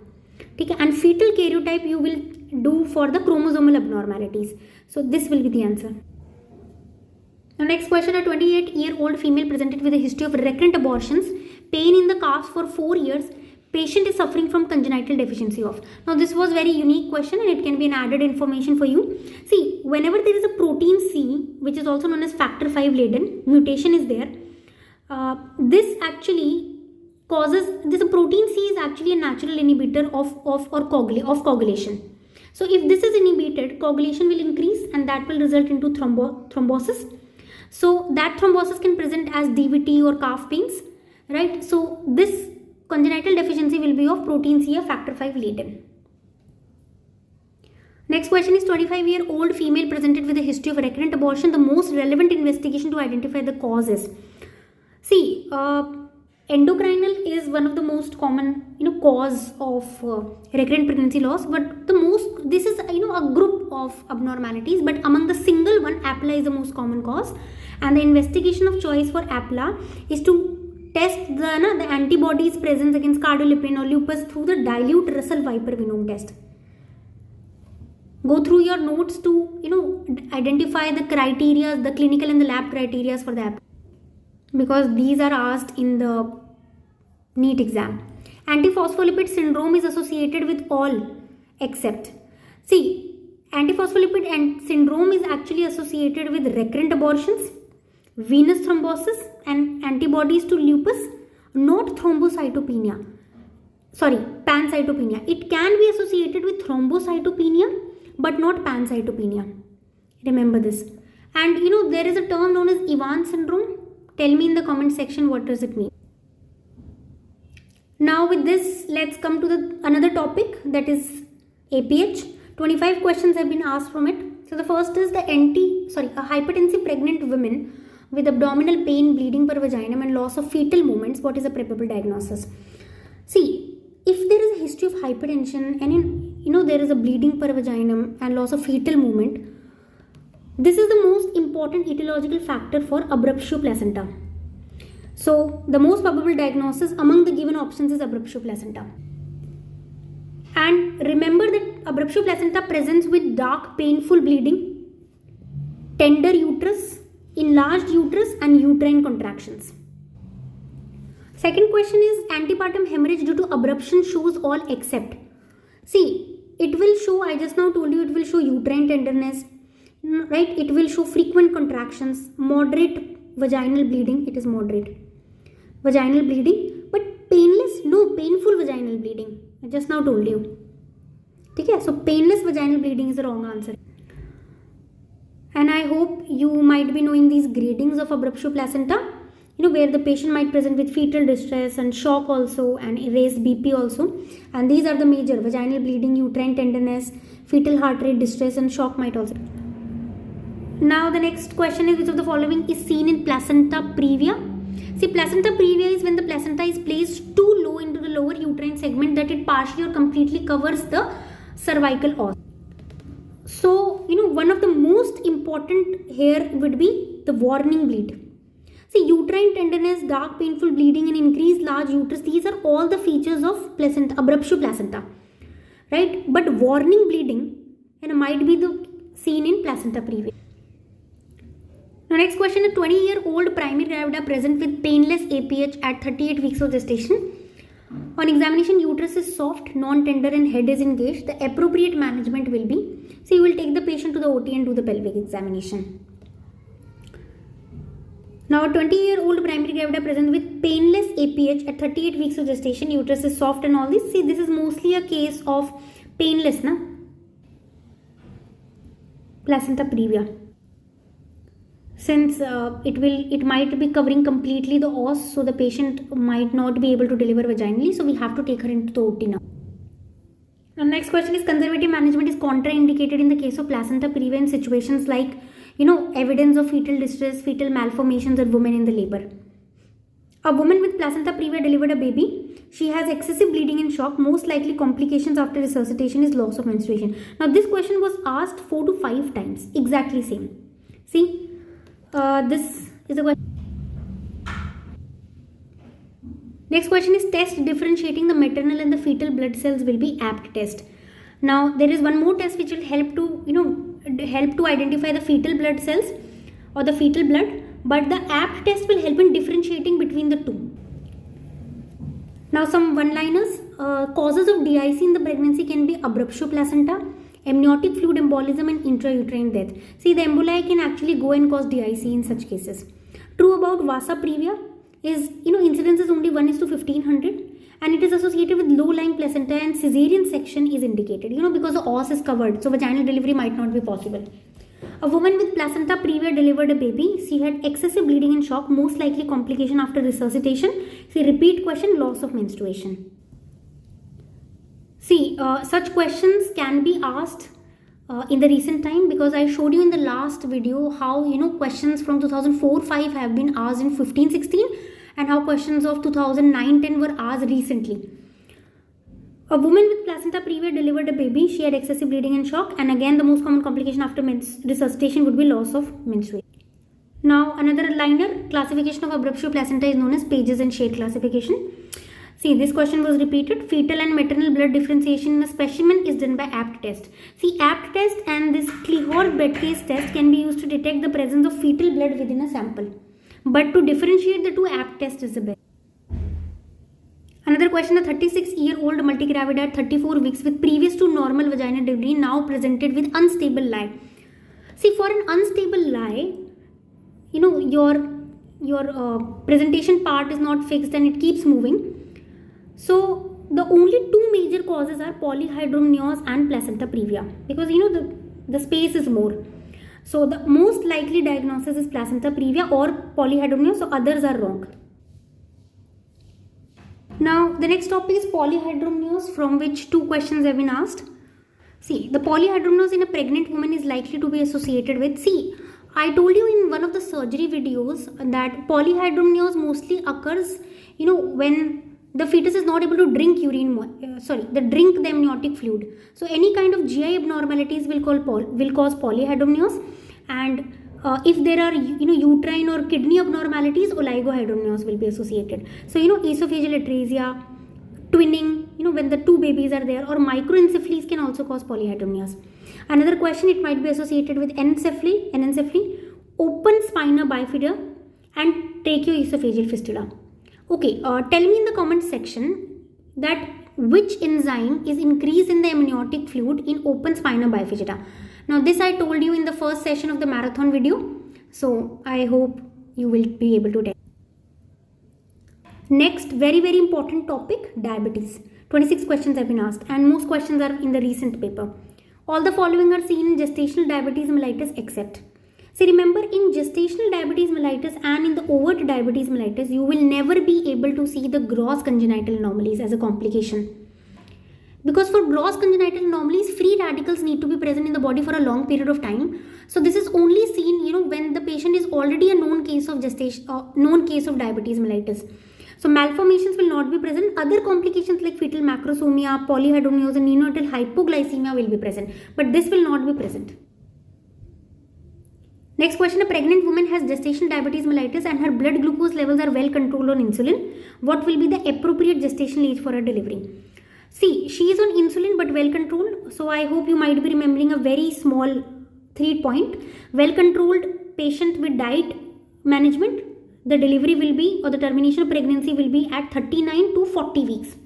[SPEAKER 1] Okay? And fetal karyotype you will do for the chromosomal abnormalities. So this will be the answer. Now next question, a 28-year-old female presented with a history of recurrent abortions, pain in the calves for 4 years. Patient is suffering from congenital deficiency of. Now this was very unique question and it can be an added information for you. See, whenever there is a protein C, which is also known as factor 5 laden, mutation is there. This actually causes, this protein C is actually a natural inhibitor of coagulation. So if this is inhibited, coagulation will increase and that will result into thrombosis. So that thrombosis can present as DVT or calf pains, right? So this congenital deficiency will be of protein C, a factor 5 latent. Next question is 25-year-old female presented with a history of recurrent abortion. The most relevant investigation to identify the causes. See, endocrinal is one of the most common, cause of recurrent pregnancy loss. But this is, a group of abnormalities. But among the single one, APLA is the most common cause. And the investigation of choice for APLA is to test the antibodies presence against cardiolipin or lupus through the dilute Russell Viper Genome test. Go through your notes to, identify the criteria, the clinical and the lab criteria for the APLA, because these are asked in the NEET exam. Antiphospholipid syndrome is associated with all except. See, antiphospholipid syndrome is actually associated with recurrent abortions, venous thrombosis and antibodies to lupus, not thrombocytopenia. Sorry, pancytopenia. It can be associated with thrombocytopenia but not pancytopenia. Remember this. And there is a term known as Evans syndrome. Tell me in the comment section what does it mean. Now with this, let's come to another topic, that is APH. 25 questions have been asked from it. So the first is a hypertensive pregnant woman with abdominal pain, bleeding per vaginum and loss of fetal movements. What is a probable diagnosis? See, if there is a history of hypertension and there is a bleeding per vaginum and loss of fetal movement, this is the most important etiological factor for abruptio placenta. So the most probable diagnosis among the given options is abruptio placenta. And remember that abruptio placenta presents with dark painful bleeding, tender uterus, enlarged uterus and uterine contractions. Second question is antepartum hemorrhage due to abruption shows all except. See, it will show, I just now told you, it will show uterine tenderness, right? It will show frequent contractions, moderate vaginal bleeding, it is moderate vaginal bleeding, but painless, no, painful vaginal bleeding. I just now told you. Okay, so painless vaginal bleeding is the wrong answer. And I hope you might be knowing these gradings of abruptio placenta, where the patient might present with fetal distress and shock also and raised BP also. And these are the major: vaginal bleeding, uterine tenderness, fetal heart rate distress and shock might also. Now the next question is, which of the following is seen in placenta previa? See, placenta previa is when the placenta is placed too low into the lower uterine segment that it partially or completely covers the cervical os. So, one of the most important here would be the warning bleed. See, uterine tenderness, dark painful bleeding and increased large uterus, these are all the features of placenta, abruptio placenta, right? But warning bleeding might be seen in placenta previa. Now next question, a 20-year-old primary gravida present with painless APH at 38 weeks of gestation. On examination, uterus is soft, non-tender and head is engaged. The appropriate management will be, so you will take the patient to the OT and do the pelvic examination. Now a 20-year-old primary gravida present with painless APH at 38 weeks of gestation, uterus is soft and all this. See, this is mostly a case of painless, placenta previa. Since it might be covering completely the os, so the patient might not be able to deliver vaginally, so we have to take her into the OT now. Now next question is, conservative management is contraindicated in the case of placenta previa in situations like evidence of fetal distress, fetal malformations or women in the labor. A woman with placenta previa delivered a baby. She has excessive bleeding and shock. Most likely complications after resuscitation is loss of menstruation. Now this question was asked 4 to 5 times. Exactly same. See, this is the question. Next question is, test differentiating the maternal and the fetal blood cells will be APT test. Now there is one more test which will help to identify the fetal blood cells or the fetal blood, but the APT test will help in differentiating between the two. Now some one-liners. Causes of DIC in the pregnancy can be abruptio placenta, amniotic fluid embolism and intrauterine death. See, the emboli can actually go and cause DIC in such cases. True about vasa previa is, incidence is only 1 to 1500 and it is associated with low-lying placenta and cesarean section is indicated, because the os is covered, so vaginal delivery might not be possible. A woman with placenta previa delivered a baby. She had excessive bleeding and shock, most likely complication after resuscitation. See, repeat question, loss of menstruation. See, such questions can be asked in the recent time, because I showed you in the last video how questions from 2004-5 have been asked in 15-16, and how questions of 2009-10 were asked recently. A woman with placenta previa delivered a baby. She had excessive bleeding and shock, and again the most common complication after resuscitation would be loss of menstruation. Now another liner, classification of abruptio placenta is known as Page's and Shade classification. See, this question was repeated. Fetal and maternal blood differentiation in a specimen is done by APT test. See, APT test and this Klehor-Bettkes test can be used to detect the presence of fetal blood within a sample. But to differentiate the two, APT test is the best. Another question, a 36-year-old multigravid at 34 weeks with previous to normal vaginal delivery now presented with unstable lie. See, for an unstable lie, your presentation part is not fixed and it keeps moving. So the only two major causes are polyhydramnios and placenta previa, because the space is more. So the most likely diagnosis is placenta previa or polyhydramnios, so others are wrong. Now the next topic is polyhydramnios, from which two questions have been asked. See, the polyhydramnios in a pregnant woman is likely to be associated with, see, I told you in one of the surgery videos that polyhydramnios mostly occurs when the fetus is not able to drink drink the amniotic fluid. So any kind of GI abnormalities will cause polyhydramnios, and if there are uterine or kidney abnormalities, oligohydramnios will be associated. So esophageal atresia, twinning, when the two babies are there, or microencephalies can also cause polyhydramnios. Another question, it might be associated with anencephaly, open spina bifida, and tracheoesophageal fistula. Okay, tell me in the comment section that which enzyme is increased in the amniotic fluid in open spina bifida. Now this I told you in the first session of the marathon video, so I hope you will be able to tell. Next, very very important topic, diabetes. 26 questions have been asked, and most questions are in the recent paper. All the following are seen in gestational diabetes mellitus except. See, remember, in gestational diabetes mellitus and in the overt diabetes mellitus, you will never be able to see the gross congenital anomalies as a complication. Because for gross congenital anomalies, free radicals need to be present in the body for a long period of time. So this is only seen, when the patient is already a known case of diabetes mellitus. So malformations will not be present. Other complications like fetal macrosomia, polyhydramnios, and neonatal hypoglycemia will be present, but this will not be present. Next question, a pregnant woman has gestational diabetes mellitus and her blood glucose levels are well controlled on insulin. What will be the appropriate gestational age for her delivery? See, she is on insulin but well controlled. So I hope you might be remembering a very small 3-point. Well controlled patient with diet management, the delivery will be, or the termination of pregnancy will be at 39 to 40 weeks.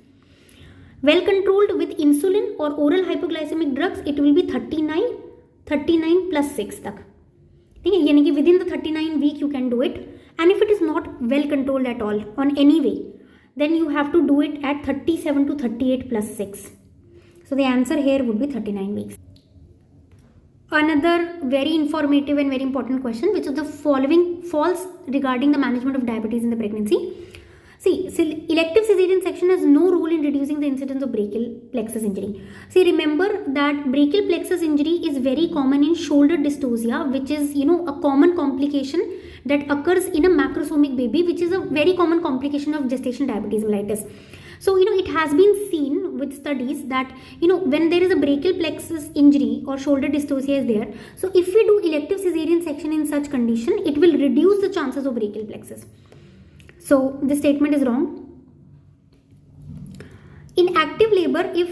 [SPEAKER 1] Well controlled with insulin or oral hypoglycemic drugs, it will be 39 plus 6 tak. Yani within the 39 week you can do it, and if it is not well controlled at all on any way, then you have to do it at 37 to 38 plus 6. So the answer here would be 39 weeks. Another very informative and very important question, which is the following false regarding the management of diabetes in the pregnancy. See, elective cesarean section has no role in reducing the incidence of brachial plexus injury. See, remember that brachial plexus injury is very common in shoulder dystocia, which is, a common complication that occurs in a macrosomic baby, which is a very common complication of gestational diabetes mellitus. So, it has been seen with studies that, when there is a brachial plexus injury or shoulder dystocia is there, so if we do elective cesarean section in such condition, it will reduce the chances of brachial plexus. So this statement is wrong. In active labor, if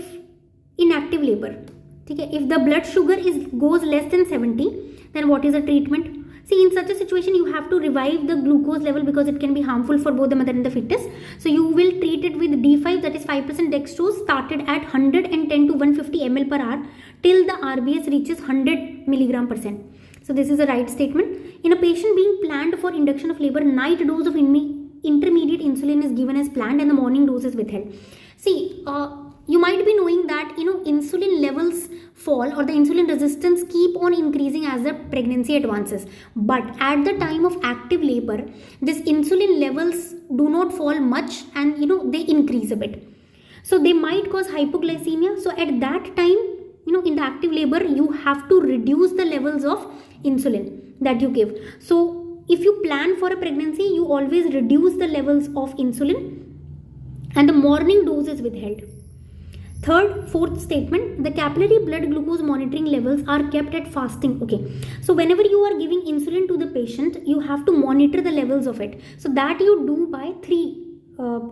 [SPEAKER 1] the blood sugar goes less than 70, then what is the treatment? See, in such a situation, you have to revive the glucose level because it can be harmful for both the mother and the fetus. So you will treat it with D5, that is 5% dextrose, started at 110 to 150 ml per hour till the RBS reaches 100 milligram %. So this is a right statement. In a patient being planned for induction of labor, night dose of intermediate insulin is given as planned and the morning dose is withheld. See, you might be knowing that insulin levels fall or the insulin resistance keep on increasing as the pregnancy advances. But at the time of active labor, this insulin levels do not fall much, and they increase a bit. So they might cause hypoglycemia. So at that time, in the active labor, you have to reduce the levels of insulin that you give. So if you plan for a pregnancy, you always reduce the levels of insulin and the morning dose is withheld. Fourth statement, the capillary blood glucose monitoring levels are kept at fasting. Okay, so whenever you are giving insulin to the patient, you have to monitor the levels of it. So that you do by 3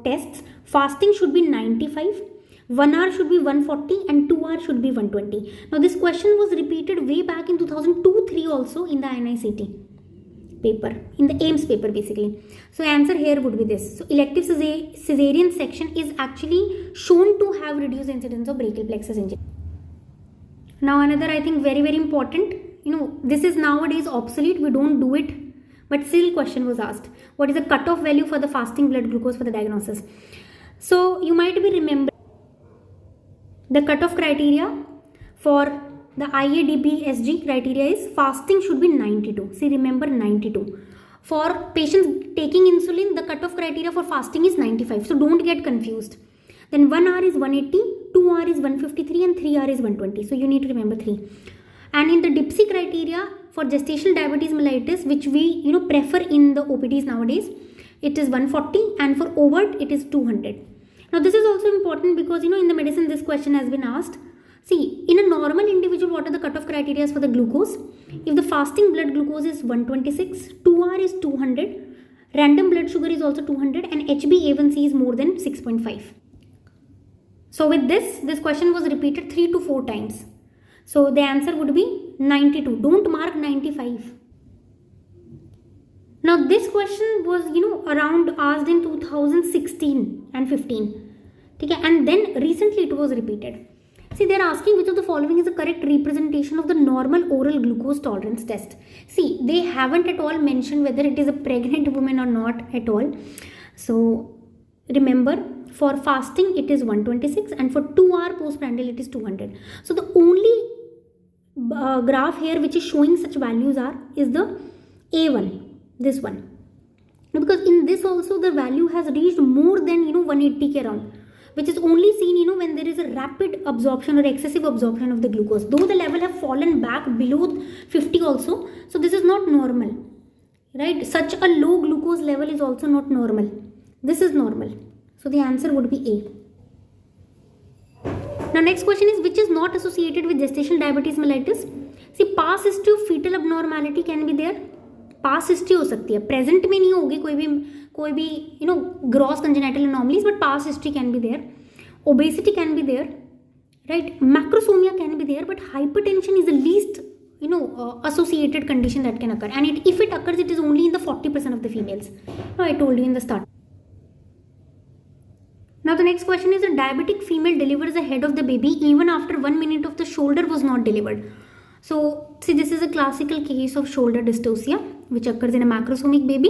[SPEAKER 1] tests. Fasting should be 95, 1 hour should be 140, and 2 hours should be 120. Now this question was repeated way back in 2002-3 also in the NICT paper, in the AIMS paper basically. So answer here would be this. So elective cesarean section is actually shown to have reduced incidence of brachial plexus injury. Now another, I think, very important, this is nowadays obsolete, we don't do it, but still question was asked. What is the cutoff value for the fasting blood glucose for the diagnosis? So you might be remembering the cutoff criteria for the IADB-SG criteria is fasting should be 92. See, remember 92. For patients taking insulin, the cutoff criteria for fasting is 95. So don't get confused. Then 1 hour is 180, 2 hour is 153, and 3 hour is 120. So you need to remember 3. And in the DIPSI criteria for gestational diabetes mellitus, which we prefer in the OPDs nowadays, it is 140, and for overt it is 200. Now this is also important because in the medicine this question has been asked. See, in a normal individual, what are the cutoff criteria for the glucose? If the fasting blood glucose is 126, 2 hour is 200, random blood sugar is also 200, and HbA1c is more than 6.5. So with this question was repeated 3 to 4 times. So the answer would be 92. Don't mark 95. Now this question was around asked in 2016 and 15. Okay, and then recently it was repeated. See, they are asking which of the following is a correct representation of the normal oral glucose tolerance test. See, they haven't at all mentioned whether it is a pregnant woman or not at all. So remember, for fasting it is 126, and for 2 hour postprandial it is 200. So the only graph here which is showing such values is the A1, this one. Because in this also the value has reached more than 180 around, which is only seen when there is a rapid absorption or excessive absorption of the glucose, though the level have fallen back below 50 also. So this is not normal, right? Such a low glucose level is also not normal. This is normal. So the answer would be A. Now next question is, which is not associated with gestational diabetes mellitus? See, past history of fetal abnormality can be there. Past history हो सकती है, present में नहीं होगी कोई भी gross congenital anomalies, but past history can be there. Obesity can be there, right? Macrosomia can be there, but hypertension is the least associated condition that can occur, and if it occurs, it is only in the 40% of the females. Now I told you in the start. Now the next question is, a diabetic female delivers the head of the baby even after 1 minute of the shoulder was not delivered. So see, this is a classical case of shoulder dystocia which occurs in a macrosomic baby.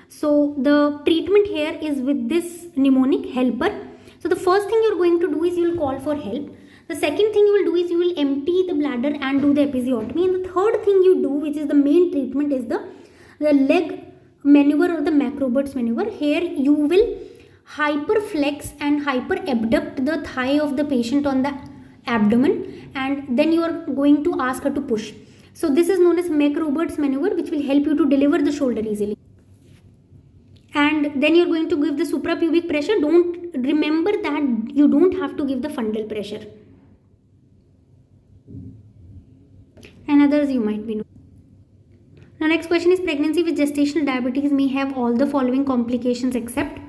[SPEAKER 1] So the treatment here is with this mnemonic helper. So the first thing you're going to do is you will call for help. The second thing you will do is you will empty the bladder and do the episiotomy. And the third thing you do, which is the main treatment, is the leg maneuver or the Macrobert's maneuver. Here you will hyperflex and hyperabduct the thigh of the patient on the abdomen, and then you are going to ask her to push. So this is known as Macrobert's maneuver, which will help you to deliver the shoulder easily. And then you're going to give the suprapubic pressure. Don't remember that you don't have to give the fundal pressure. And others you might be knowing. Now next question is, pregnancy with gestational diabetes may have all the following complications except.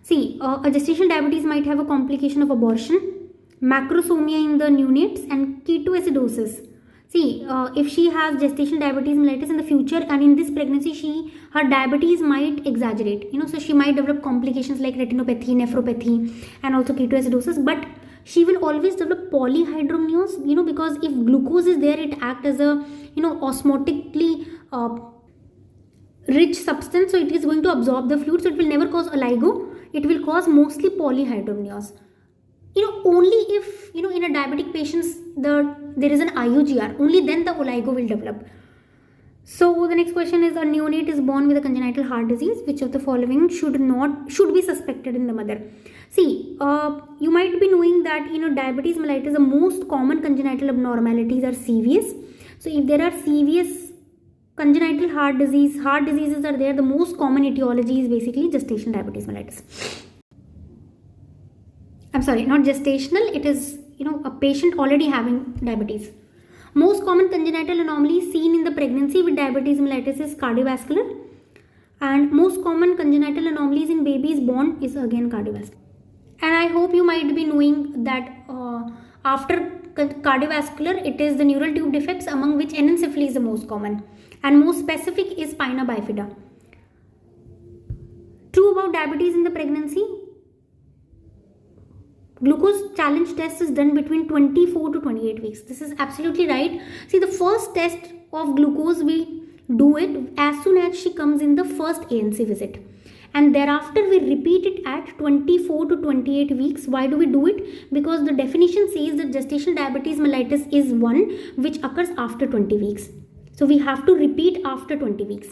[SPEAKER 1] See, a gestational diabetes might have a complication of abortion, macrosomia in the neonates, and ketoacidosis. See, if she has gestational diabetes mellitus in the future, and in this pregnancy her diabetes might exaggerate, so she might develop complications like retinopathy, nephropathy, and also ketoacidosis. But she will always develop polyhydramnios, because if glucose is there, it acts as a osmotically rich substance, so it is going to absorb the fluid, so it will never cause oligo, it will cause mostly polyhydramnios. only if, in a diabetic patients there is an IUGR, only then the oligo will develop. So the next question is, a neonate is born with a congenital heart disease. Which of the following should be suspected in the mother? See, you might be knowing that diabetes mellitus, the most common congenital abnormalities are CVS. So if there are CVS, congenital heart diseases are there, the most common etiology is basically gestational diabetes mellitus. I'm sorry, not gestational, it is a patient already having diabetes. Most common congenital anomalies seen in the pregnancy with diabetes mellitus is cardiovascular, and most common congenital anomalies in babies born is again cardiovascular. And I hope you might be knowing that after cardiovascular, it is the neural tube defects, among which anencephaly is the most common, and most specific is spina bifida. True about diabetes in the pregnancy. Glucose challenge test is done between 24 to 28 weeks. This is absolutely right. See, the first test of glucose, we do it as soon as she comes in the first ANC visit. And thereafter we repeat it at 24 to 28 weeks. Why do we do it? Because the definition says that gestational diabetes mellitus is one which occurs after 20 weeks. So we have to repeat after 20 weeks.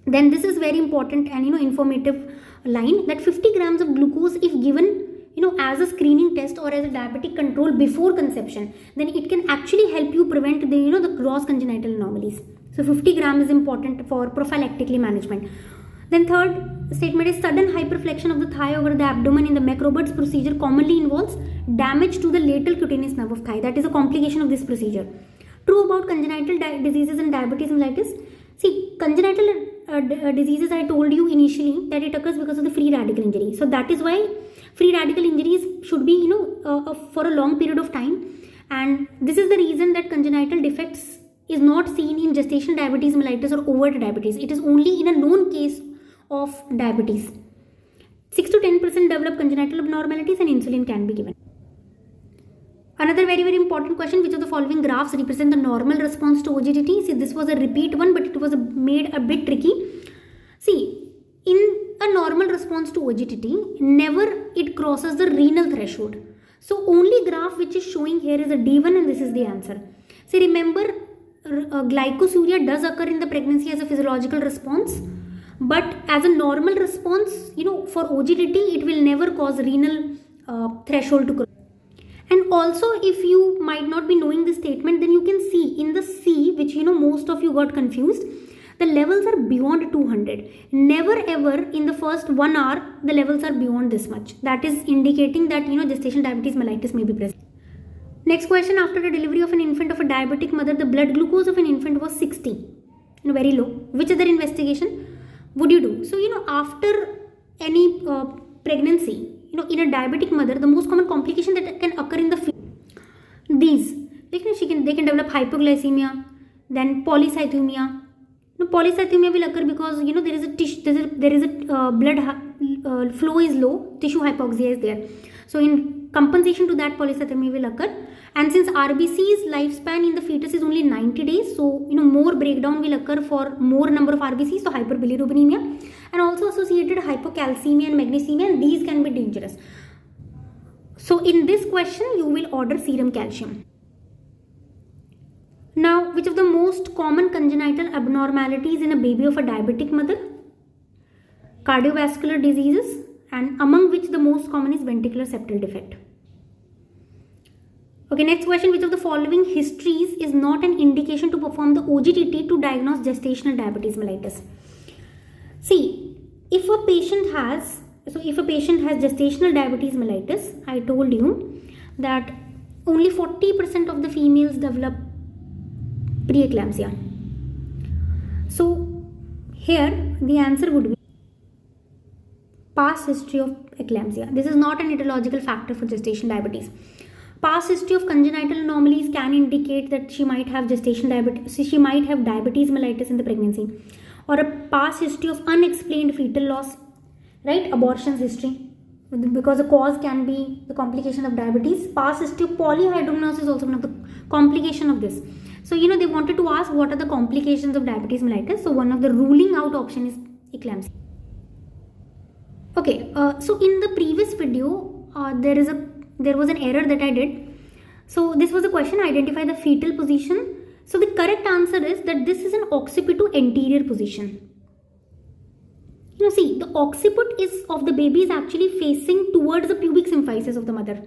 [SPEAKER 1] Then this is very important and informative line, that 50 grams of glucose, if given as a screening test or as a diabetic control before conception, then it can actually help you prevent the gross congenital anomalies. So 50 grams is important for prophylactically management. Then third statement is, sudden hyperflexion of the thigh over the abdomen in the McRoberts procedure commonly involves damage to the lateral cutaneous nerve of thigh. That is a complication of this procedure. True about congenital diseases and diabetes mellitus. See, congenital diseases, I told you initially that it occurs because of the free radical injury. So that is why free radical injuries should be for a long period of time, and this is the reason that congenital defects is not seen in gestational diabetes mellitus or overt diabetes. It is only in a known case of diabetes. 6 to 10% develop congenital abnormalities and insulin can be given. Another very, very important question, which of the following graphs represent the normal response to OGTT? See, this was a repeat one, but it was made a bit tricky. See, in a normal response to OGTT, never it crosses the renal threshold. So only graph which is showing here is a D1, and this is the answer. See, remember, glycosuria does occur in the pregnancy as a physiological response, but as a normal response, for OGTT, it will never cause renal threshold to cross. And also, if you might not be knowing this statement, then you can see in the C, which most of you got confused, the levels are beyond 200. Never ever in the first 1 hour the levels are beyond this much. That is indicating that gestational diabetes mellitus may be present. Next question, after the delivery of an infant of a diabetic mother, the blood glucose of an infant was 60, very low. Which other investigation would you do? So after any pregnancy, in a diabetic mother, the most common complication that can occur in the these, they can develop hypoglycemia, then polycythemia. Polycythemia will occur because there is a blood flow is low, tissue hypoxia is there. So in compensation to that, polycythemia will occur. And since RBC's lifespan in the fetus is only 90 days, so more breakdown will occur for more number of RBCs, so hyperbilirubinemia, and also associated hypocalcemia and magnesemia, and these can be dangerous. So in this question, you will order serum calcium. Now, which of the most common congenital abnormalities in a baby of a diabetic mother? Cardiovascular diseases, and among which the most common is ventricular septal defect. Okay, next question, which of the following histories is not an indication to perform the OGTT to diagnose gestational diabetes mellitus? See, if a patient has gestational diabetes mellitus, I told you that only 40% of the females develop preeclampsia. So here the answer would be past history of eclampsia. This is not an etiological factor for gestational diabetes. Past history of congenital anomalies can indicate that she might have gestational diabetes, she might have diabetes mellitus in the pregnancy, or a past history of unexplained fetal loss, right? Abortions history, because the cause can be the complication of diabetes. Past history of polyhydramnios is also one of the complication of this. So they wanted to ask what are the complications of diabetes mellitus. So one of the ruling out option is eclampsia. Okay, so in the previous video, there is a there was an error that I did. So this was a question, identify the fetal position. So the correct answer is that this is an occipito anterior position. You know, see, the occiput is of the baby is actually facing towards the pubic symphysis of the mother.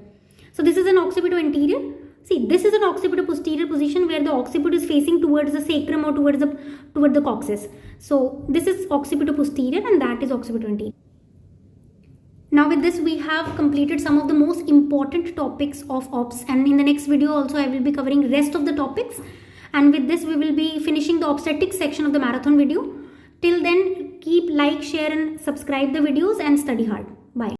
[SPEAKER 1] So this is an occipito anterior. See, this is an occipito posterior position where the occiput is facing towards the sacrum or towards the coccyx. So this is occipito posterior and that is occipito anterior. Now with this we have completed some of the most important topics of OBS, and in the next video also I will be covering rest of the topics, and with this we will be finishing the obstetrics section of the marathon video. Till then, keep like, share and subscribe the videos and study hard. Bye.